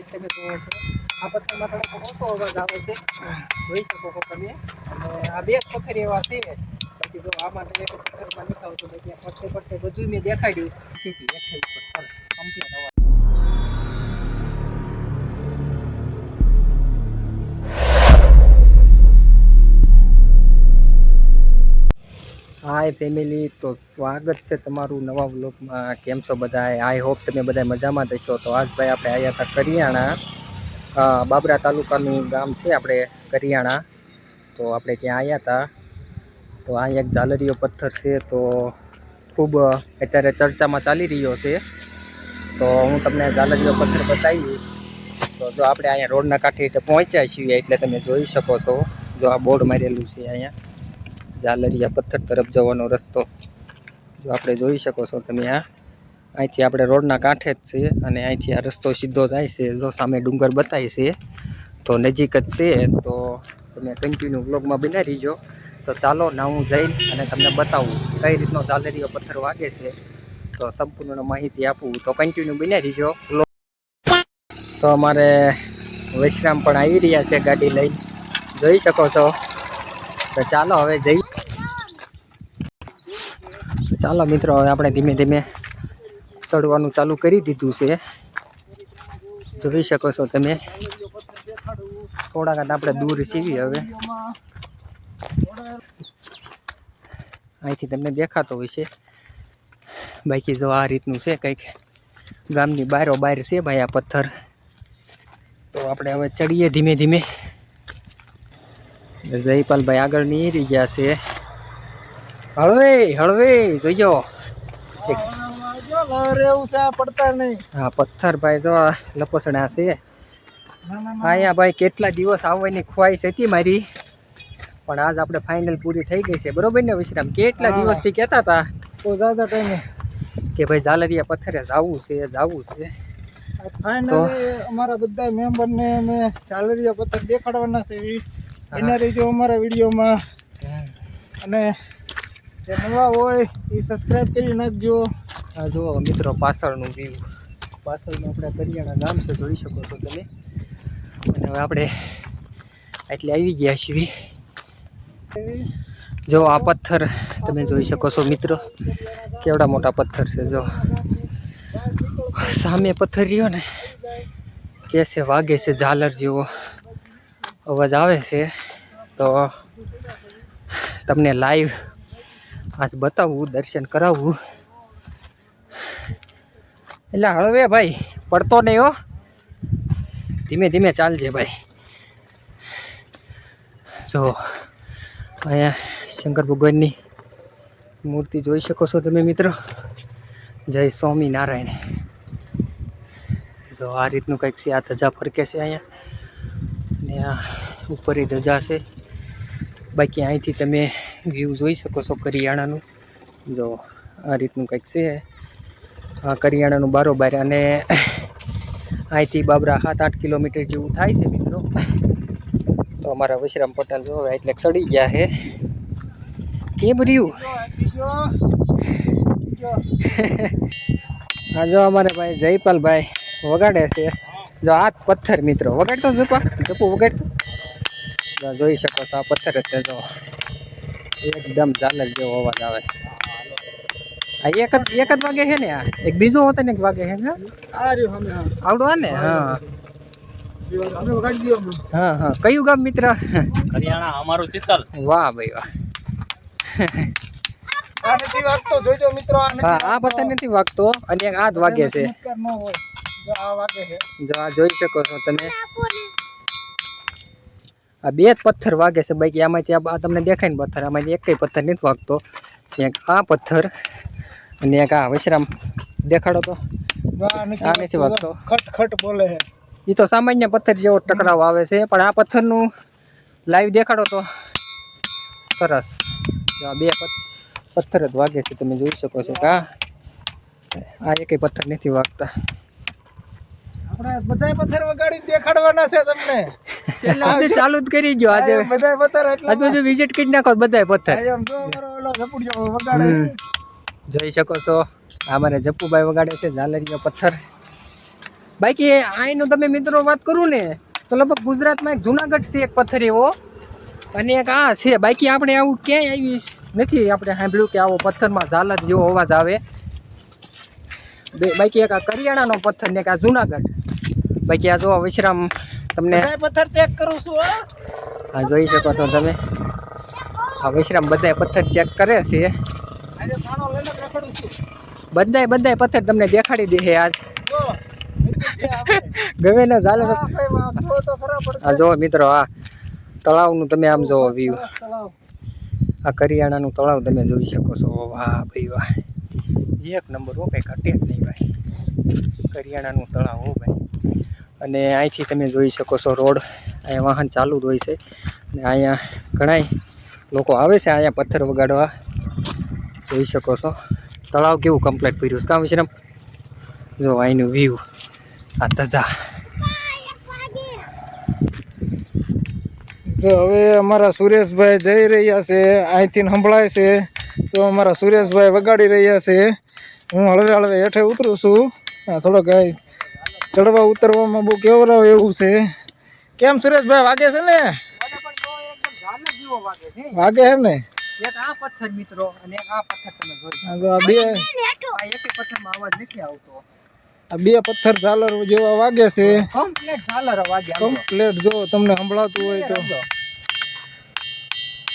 તમે જોવો છો આ પથ્થરમાં થોડોક ઓછો અવાજ આવે છે, જોઈ શકો છો તમે. અને આ બે પથ્થર એવા છે, બાકી જો આમાં તો એક પથ્થરમાં નથી આવતું, બાકી ફરતે ફરતે બધું મેં દેખાડ્યું કમ્પ્લીટ અવાજ. હાય ફેમિલી, તો સ્વાગત છે તમારું નવા વ્લોગમાં. કેમ છો બધા? આઈ હોપ તમે બધા મજામાં થશો. તો આજ ભાઈ આપણે આવ્યા હતા કરિયાણા, બાબરા તાલુકાનું ગામ છે આપણે કરિયાણા. તો આપણે ત્યાં આવ્યા હતા. તો અહીં એક ઝાલરીયો પથ્થર છે, તો ખૂબ અત્યારે ચર્ચામાં ચાલી રહ્યો છે. તો હું તમને ઝાલરીયો પથ્થર બતાવીશ. તો જો આપણે અહીંયા રોડના કાંઠે પહોંચ્યા છીએ, એટલે તમે જોઈ શકો છો. જો આ બોર્ડ મારેલું છે અહીંયા, ઝાલરીયા પથ્થર તરફ જવાનો રસ્તો જો આપણે જોઈ શકો છો તમે. અહીંથી આપણે રોડના કાંઠે જ છે, અને અહીંથી આ રસ્તો સીધો જાય છે. જો સામે ડુંગર બતાય છે, તો નજીક જ છે. તો તમે કન્ટિન્યુ વ્લોગમાં બનાવી રહીજો. તો ચાલો ના હું જઈને અને તમને બતાવું કઈ રીતનો ઝાલરીયો પથ્થર વાગે છે, તો સંપૂર્ણ માહિતી આપું. તો કન્ટિન્યુ બનાવી રહીજો વ્લોગ. તો અમારે વિશ્રામ પણ આવી રહ્યા છે ગાડી લઈને, જોઈ શકો છો. તો ચાલો હવે જઈ. તો ચાલો મિત્રો, હવે આપણે ધીમે ધીમે ચડવાનું ચાલુ કરી દીધું છે, જોઈ શકો છો તમે. થોડાક આપણે દૂર છીએ હવે. અહીંથી તમને દેખાતો હોય છે. બાકી જો આ રીતનું છે કંઈક, ગામની બારો બાર છે ભાઈ આ પથ્થર. તો આપણે હવે ચડીએ ધીમે ધીમે. જયપાલભાઈ આગળ નીકળી ગયા છે. હળવે હળવે જોઈજો. હા પથ્થર ભાઈ જો લપસણા છે. અહીંયા ભાઈ કેટલા દિવસ આવવાની ખ્વાહિશ હતી મારી, પણ આજ આપણે ફાઇનલ પૂરી થઈ ગઈ છે. બરોબર ને વિશ્રામ? કેટલા દિવસથી કહેતા હતા કે ભાઈ ઝાલરીયા પથ્થરે જવું છે જવું છે. તો અમારા બધા મેમ્બરને અમે ઝાલરીયા પથ્થર દેખાડવાના છે. એના રહીજો અમારા વિડીયોમાં, અને જે નવા હોય એ સબસ્ક્રાઈબ કરી નાખજો. આ જુઓ મિત્રો પાછળનું વ્યૂ, પાછળનું આપણે કરિયાણા ગામ છે, જોઈ શકો છો તમે. અને હવે આપણે એટલે આવી ગયા છીએ. જો આ પથ્થર તમે જોઈ શકો છો મિત્રો, કેવડા મોટા પથ્થર છે. જો સામે પથ્થર રહ્યો ને, કે છે વાગે છે ઝાલર જેવો અવાજ આવે છે. તો તમને લાઈવ આજ બતાવવું, દર્શન કરાવવું. એટલે હળવે ભાઈ, પડતો નહીં હો, ધીમે ધીમે ચાલજે ભાઈ. જો અહીંયા શંકર ભગવાનની મૂર્તિ જોઈ શકો છો તમે મિત્રો. જય સ્વામિનારાયણ. જો આ રીતનું કંઈક છે. આ ધજા ફરકે છે અહીંયા, અને આ ઉપર ધજા છે. બાકી અહીંથી તમે વ્યૂ જોઈ શકો છો કરિયાણાનું. જો આ રીતનું કંઈક છે આ કરિયાણાનું બારોબાર. અને અહીંથી બાબરા 7-8 કિલોમીટર જેવું થાય છે મિત્રો. તો અમારા વિશ્રામ પટેલ જો એટલે ચડી ગયા છે. કેમ રહ્યું? હા જો અમારે ભાઈ જયપાલભાઈ વગાડે છે. જો આ પથ્થર મિત્રો વગાડતો જપુ વગાડતો. જોઈ શકો છો આ પથ્થર જ છે. જો એકદમ ઝાલર જેવો અવાજ આવે. આ એક જ વાગે છે ને? આ એક બીજો હોતો ને એક વાગે છે ને? આવડો ને? હા હા હા. કયું ગામ મિત્ર? હરિયાણા અમારું ચિત્તલ. વાહ ભાઈ વાહ. આ નથી વાગતો, જોજો મિત્રો. હા આ પથ્થર નથી વાગતો, અને એક આ જ વાગે છે. જો આ જોઈ શકો છો તમે. આ બે જ પથ્થર વાગે છે. બાકી આમાંથી આ તમને દેખાય ને પથ્થર, આમાંથી એક પથ્થર નથી વાગતો. એક આ પથ્થર અને એક આ વિશ્રામ દેખાડો તો. આ નથી વાગતો. ખટ બોલે છે. એ તો સામાન્ય પથ્થર જેવો ટકરાવ આવે છે, પણ આ પથ્થરનું લાઈવ દેખાડો તો સરસ. આ બે પથ્થર જ વાગે છે, તમે જોઈ શકો છો. આ એક પથ્થર નથી વાગતા. આપણે બધા પથ્થર વગાડી દેખાડવાના છે તમને. આપણે ચાલુ જ કરી ગયો આજે. બધા પથ્થર એટલે જો વિઝિટ કરી નાખો બધા પથ્થર. જોઈ શકો છો અમારે જપ્પુભાઈ વગાડે છે ઝાલરીયો પથ્થર. બાકી અહીંનું તમે મિત્રો વાત કરું ને તો લગભગ ગુજરાતમાં એક જુનાગઢ છે એક પથ્થર એવો અને એક આ છે. બાકી આપણે આવું ક્યાંય આવી નથી આપણે સાંભળ્યું કે આવો પથ્થરમાં ઝાલર જેવો અવાજ આવે. બાકી એક આ કરિયાણાનો પથ્થર ને એક આ જુનાગઢ. બાકી આ જો વિશ્રામ તમને બધાય પથ્થર ચેક કરું છું હો. આ જોઈ શકો છો તમે. આ વિશ્રામ બધાય પથ્થર ચેક કરે છે. અરે પાણો લઈને જ રખડું છું. બધાય પથ્થર તમને દેખાડી દે આજ. જો મિત્રો જે આપણે ગમે ને ઝાલર. આ ભાઈ વાહ, જો તો ખરા પડશે. આ જો મિત્રો આ તળાવનું તમે આમ જોવો વ્યૂ. ચલાવ. આ કરિયાણાનું તળાવ તમે જોઈ શકો છો. વાહ ભાઈ વાહ, એક નંબર હો, કંઈ ઘટે જ નહીં ભાઈ. કરિયાણાનું તળાવ હો ભાઈ. અને અહીંથી તમે જોઈ શકો છો રોડ. અહીંયા વાહન ચાલુ જ હોય છે અને અહીંયા ઘણાય લોકો આવે છે અહીંયા પથ્થર વગાડવા. જોઈ શકો છો તળાવ કેવું કમ્પ્લીટ પીર્યું છે કામ વિશ્રામ. જો અહીંનું વ્યૂ આ તજા. જો હવે અમારા સુરેશભાઈ જઈ રહ્યા છે, અહીંથી સંભળાય છે તો અમારા સુરેશભાઈ વગાડી રહ્યા છે. હું હળવે હળવે હેઠે ઉતરું છું. થોડોક ચડવા ઉતરવામાં બહુ કેવરાવ એવું છે. કેમ સુરેશભાઈ વાગે છે ને? વાગે છે ને? એક આ પથ્થર મિત્રો અને એક આ પથ્થર તમે જોઈ. આ જો આ બે આ એક પથ્થરમાં અવાજ નથી આવતો. આ બે પથ્થર ઝાલર જેવા વાગે છે. કમ્પ્લીટ ઝાલર અવાજ આવે. કમ્પ્લેટ જો તમને સંભળાતું હોય તો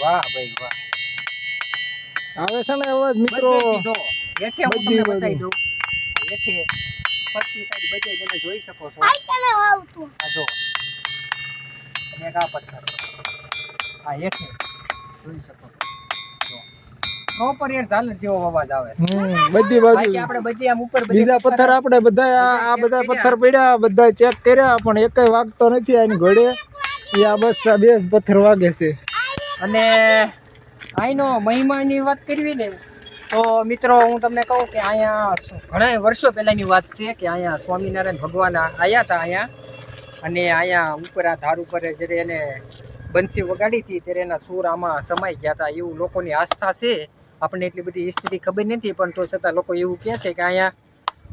વાહ ભાઈ વાહ. આવે છે ને અવાજ મિત્રો? બધેથી જો હેઠે હું તમને બધી બતાવી દઉં. હેઠે પછીની સાઈડ બધે તમે જોઈ શકો છો. આ જો અને એક આ પથ્થર આ હેઠે જોઈ શકો છો. જો પ્રોપર યાર ઝાલર જેવો અવાજ આવે છે. બધી બાકી બાજુ આપણે બધી આમ ઉપર બીજા પથ્થર આપણે બધા આ બધા પથ્થર પડ્યા, બધા ચેક કર્યા પણ એકય વાગતો નથી આની ઘોડે. આ બસ આ બે જ પથ્થર વાગે છે. અને અહીંનો મહિમાની વાત કરવી ને તો મિત્રો હું તમને કહું કે અહીંયા ઘણા વર્ષો પહેલાંની વાત છે કે અહીંયા સ્વામિનારાયણ ભગવાન આવ્યા હતા અહીંયા. અને અહીંયા ઉપર આ ધાર ઉપર જ્યારે એને બંસી વગાડી હતી ત્યારે એના સૂર આમાં સમાઈ ગયા હતા એવું લોકોની આસ્થા છે. આપણને એટલી બધી હિસ્ટ્રી ખબર નથી પણ તો છતાં લોકો એવું કહે છે કે અહીંયા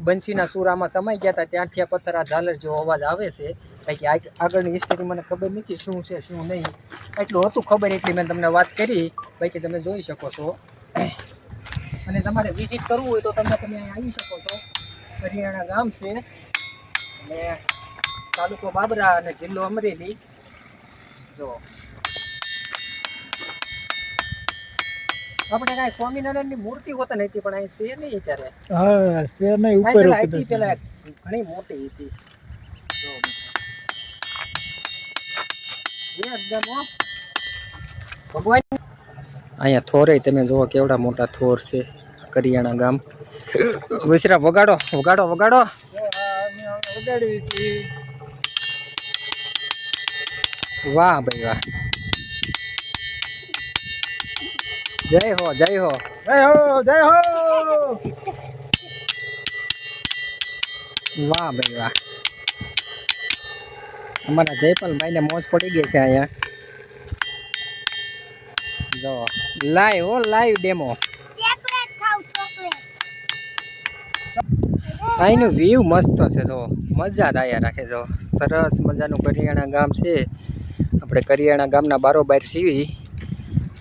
બંસીના સૂર આમાં સમાઈ ગયા હતા ત્યાંથી આ પથ્થર આ ઝાલર જેવો અવાજ આવે છે. કારણ કે આગળની હિસ્ટ્રી મને ખબર નથી શું છે શું નહીં. એટલું હતું ખબર એટલી મેં તમને વાત કરી. બાકી તમે જોઈ શકો છો. અને તમારે વિઝિટ કરવું હોય તો તમે અહીંયા આવી શકો છો. કરિયાણા ગામ છે અને તાલુકો બાબરા અને જિલ્લો અમરેલી. જો આપણે કાંઈ સ્વામિનારાયણની મૂર્તિ હોતા નથી પણ અહીં છે નહીં અત્યારે. હા શેર નહીં ઉપર પેલા ઘણી મોટી હતી. જો એકદમ ભગવાન અહીંયા થોરે તમે જુઓ કેવડા મોટા થોર છે. કરિયાણા ગામ. વિશ્રામ વગાડો વગાડો વગાડો. વગાડવી છે. વાહ ભાઈ વાહ. જય હો જય હો. જય હો જય હો. વાહ ભાઈ વાહ. અમારા જયપાલભાઈને મોજ પડી ગઈ છે અહીંયા. જો લાઈવ હો લાઈવ ડેમો. અહીંનું વ્યૂ મસ્ત છે. જો મજા જ આયા રાખે. જો સરસ મજાનું કરિયાણા ગામ છે. આપણે કરિયાણા ગામના બારોબાર સીવી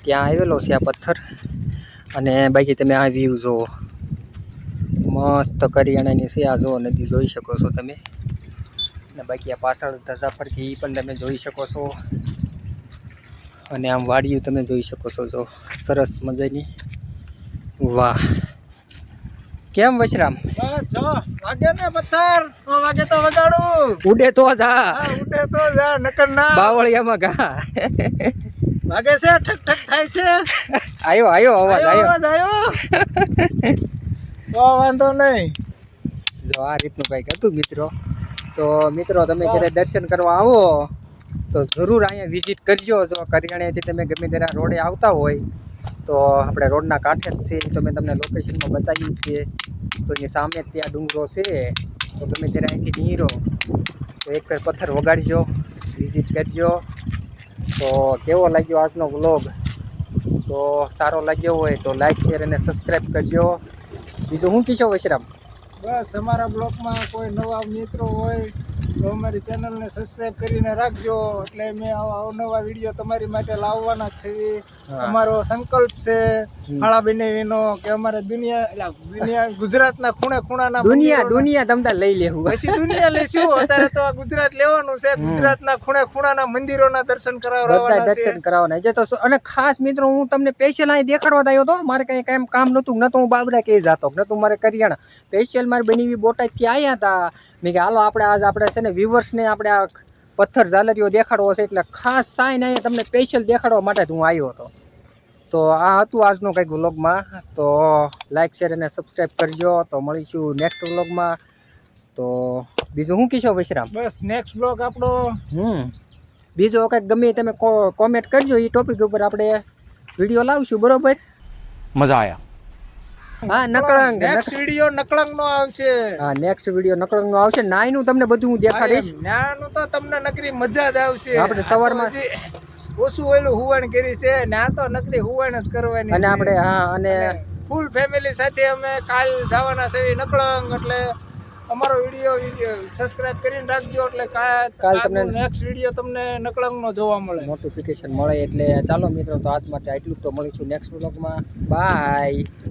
ત્યાં આવેલો છે આ પથ્થર. અને બાકી તમે આ વ્યૂ જુઓ મસ્ત કરિયાણાની છે. આ જો નદી જોઈ શકો છો તમે. અને બાકી આ પાછળ ધજા ફરકી એ પણ તમે જોઈ શકો છો. અને આમ વાડિયું તમે જોઈ શકો છો. જો સરસ મજાની. વાહ કેમ વશરામ? બસ જો વાગે ને પથ્થર તો વાગે તો વગાડું. ઉડે તો જા. હા ઉડે તો જા નકર ના. બાવળિયામાં ઘા. વાગે છે ઠક ઠક થાય છે. આયો આયો અવાજ આયો. અવાજ આવ્યો. તો વાંધો નહીં. જો આ રીતનું કંઈક હતું મિત્રો. તો મિત્રો તમે જ્યારે દર્શન કરવા આવો તો જરૂર અહીંયા વિઝિટ કરજો. જો કરિયાણાથી તમે ગમે ત્યારે રોડે આવતા હોય તો આપણે રોડના કાંઠે જ છે. તો મેં તમને લોકેશનમાં બતાવ્યું છે. તો એની સામે જ ત્યાં ડુંગરો છે. તો તમે ત્યારે અહીંથી નીરો તો એક પથ્થર વગાડજો, વિઝિટ કરજો. તો કેવો લાગ્યો આજનો વ્લોગ? તો સારો લાગ્યો હોય તો લાઈક શેર અને સબસ્ક્રાઈબ કરજો. બીજું શું કીધો વશરામ? બસ અમારા બ્લોગમાં કોઈ નવા મિત્રો હોય તો અમારી ચેનલને સબસ્ક્રાઇબ કરીને રાખજો. એટલે અમે અવનવા વિડીયો તમારી માટે લાવવાના જ છીએ. હા. અમારો સંકલ્પ છે ફાળા બનાવીનો કે અમારે દુનિયા ગુજરાતના ખૂણાના દુનિયા તમતા લઈ લેવું. પછી દુનિયા લઈશું. અત્યારે તો આ ગુજરાત લેવાનું છે. ગુજરાતના ખૂણાના મંદિરોના દર્શન બધા કરાવવાના છે. દર્શન કરાવવાના છે તો અને ખાસ મિત્રો હું તમને સ્પેશિયલ અહીં દેખાડવા આવ્યો હતો. મારે કઈ કામ નતું હું બાબરા કે જાતો નતું મારે કરિયાણા સ્પેશિયલ મારી બની બોટાદથી આવ્યા હતા. મેં કે હાલો આપણે છે ને વ્યુઅર્સને આપણે આ પથ્થર ઝાલરીઓ દેખાડવો છે એટલે ખાસ સાઈન અહીંયા તમને સ્પેશિયલ દેખાડવા માટે જ હું આવ્યો હતો. તો આ હતું આજનો કંઈક વ્લોગમાં. તો લાઈક શેર અને સબસ્ક્રાઈબ કરજો. તો મળીશું નેક્સ્ટ વ્લોગમાં. તો બીજું શું કહેશો વિશ્રામ? બસ નેક્સ્ટ બ્લોગ આપણો બીજો કંઈક ગમે તમે કોમેન્ટ કરજો. એ ટોપિક ઉપર આપણે વિડીયો લાવશું. બરોબર, મજા આયા. હા નકળંગ નેક્સ્ટ વિડીયો નકળંગ નો આવશે. હા નેક્સ્ટ વિડીયો નકળંગ નો આવશે. નાયનું તમને બધું હું દેખાડીશ. નાનું તો તમને નકરી મજા જ આવશે. આપણે સવારમાં ઓછું ઓલું હુવાણ કરી છે ના તો નકરી હુવાણ જ કરવાની અને છે. આપણે હા અને ફૂલ ફેમિલી સાથે અમે કાલ જવાના છે નકળંગ. એટલે અમારો વિડીયો સબસ્ક્રાઇબ કરીને રાખજો. એટલે કાલ તમને નેક્સ્ટ વિડીયો તમને નકળંગ નો જોવા મળે, નોટિફિકેશન મળે. એટલે ચાલો મિત્રો તો આજ માટે આટલું. તો મળીશું નેક્સ્ટ વ્લોગમાં. બાય.